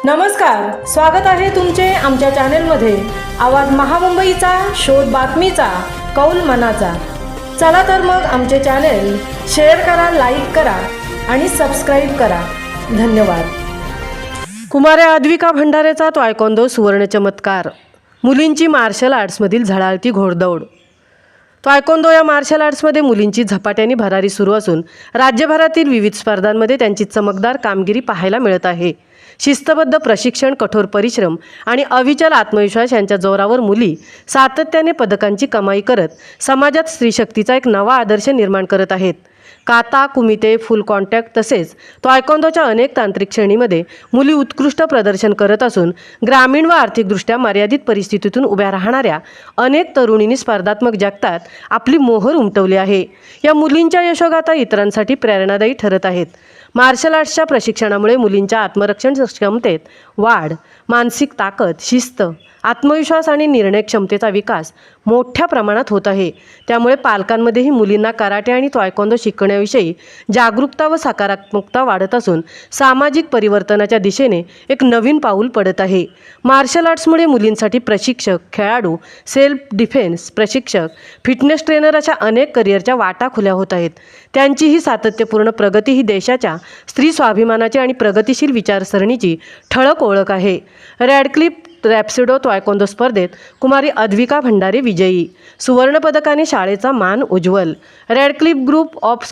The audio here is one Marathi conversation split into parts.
नमस्कार, स्वागत आहे तुमचे आमच्या चॅनेलमध्ये। आवाज महामुंबईचा, शोध बातमीचा, कौल मनाचा। चला तर मग आमचे चॅनेल शेअर करा, लाईक करा आणि सबस्क्राईब करा। धन्यवाद। कुमारी अद्विका भंडारेचा तायक्वांदो सुवर्ण चमत्कार। मुलींची मार्शल आर्ट्समधील झळाळती घोडदौड। तायक्वांदो या मार्शल आर्ट्समध्ये मुलींची झपाट्याने भरारी सुरू असून राज्यभरातील विविध स्पर्धांमध्ये त्यांची चमकदार कामगिरी पाहायला मिळत आहे। शिस्तबद्ध प्रशिक्षण, कठोर परिश्रम आणि अविचल आत्मविश्वास यांच्या जोरावर मुली सातत्याने पदकांची कमाई करत समाजात स्त्रीशक्तीचा एक नवा आदर्श निर्माण करत आहेत। काता, कुमिते, फुल कॉन्टॅक्ट तसेच तायक्वांदोच्या अनेक तांत्रिक श्रेणीमध्ये मुली उत्कृष्ट प्रदर्शन करत असून ग्रामीण व आर्थिकदृष्ट्या मर्यादित परिस्थितीतून उभ्या राहणाऱ्या अनेक तरुणींनी स्पर्धात्मक जगतात आपली मोहर उमटवली आहे। या मुलींच्या यशोगाथा इतरांसाठी प्रेरणादायी ठरत आहेत। मार्शल आर्ट्सच्या प्रशिक्षणामुळे मुलींच्या आत्मरक्षण क्षमतेत वाढ, मानसिक ताकद, शिस्त, आत्मविश्वास आणि निर्णय क्षमतेचा विकास मोठ्या प्रमाणात होत आहे। त्यामुळे पालकांमध्येही मुलींना कराटे आणि तायक्वांदो शिकण्याविषयी जागरूकता व सकारात्मकता वाढत असून सामाजिक परिवर्तनाच्या दिशेने एक नवीन पाऊल पडत आहे। मार्शल आर्ट्समुळे मुलींसाठी प्रशिक्षक, खेळाडू, सेल्फ डिफेन्स प्रशिक्षक, फिटनेस ट्रेनर अशा अनेक करिअरच्या वाटा खुल्या होत आहेत। त्यांची ही सातत्यपूर्ण प्रगती ही देशाच्या स्त्री स्वाभिमानाची आणि प्रगतिशील विचारसरणीची ठळक ओळख आहे। रॅडक्लिफ रॅप्सिडो तायक्वांदो स्पर्धेत कुमारी अद्विका भंडारे विजयी। सुवर्ण पदकाने शाळेचा मान उज्ज्वल। रॅडक्लिफ ग्रुप ऑफ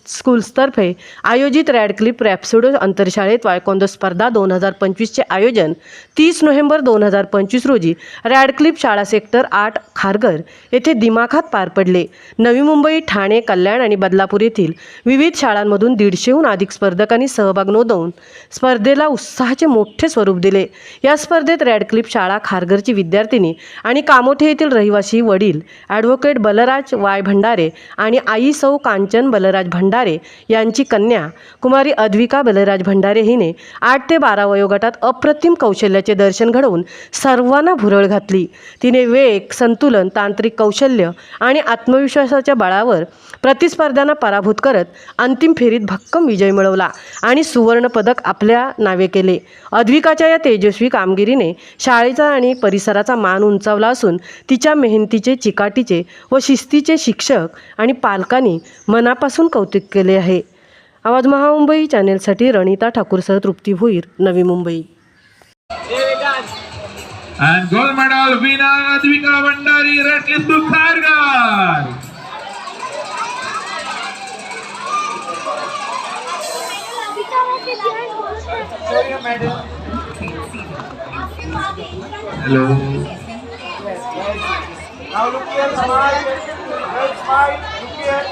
स्कूल्सतर्फे आयोजित रॅडक्लिफ रॅप्सिडो आंतरशाळेत तायक्वांदो स्पर्धा 2025चे आयोजन 30 नोव्हेंबर 2025 रोजी रॅडक्लिफ शाळा सेक्टर 8 खारघर येथे दिमाखात पार पडले। नवी मुंबई, ठाणे, कल्याण आणि बदलापूर येथील विविध शाळांमधून 150हून अधिक स्पर्धकांनी सहभाग नोंदवून स्पर्धेला उत्साहाचे मोठे स्वरूप दिले। या स्पर्धेत रॅडक्लिफ शाळा खारघरची विद्यार्थिनी आणि कामोठे येथील रहिवासी वडील ॲडव्होकेट बलराज वाय भंडारे आणि आई सौ कांचन बलराज भंडारे यांची कन्या कुमारी अद्विका बलराज भंडारे हिने 8 ते 12 वयोगटात अप्रतिम कौशल्याचे दर्शन घडवून सर्वांना भुरळ घातली। तिने वेग, संतुलन, तांत्रिक कौशल्य आणि आत्मविश्वासाच्या बळावर प्रतिस्पर्ध्यांना पराभूत करत अंतिम फेरीत भक्कम विजय मिळवला आणि सुवर्ण पदक आपल्या नावे केले। अद्विकाच्या या तेजस्वी कामगिरीने शाळेचा आणि परिसराचा मान उंचावला असून तिच्या मेहनतीचे, चिकाटीचे व शिस्तीचे शिक्षक आणि पालकांनी मनापासून कौतुक केले आहे। आवाज महामुंबई चॅनेलसाठी रणिता ठाकूरसह तृप्ती Bhoir, Navi Mumbai. And gold medal winner Advika Bhandari, Rackliffe to Kharghar. Hello. Now look here, smile. Smile. Look here.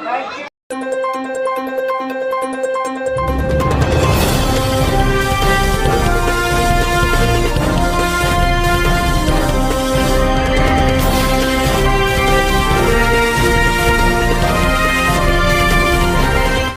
Thank you.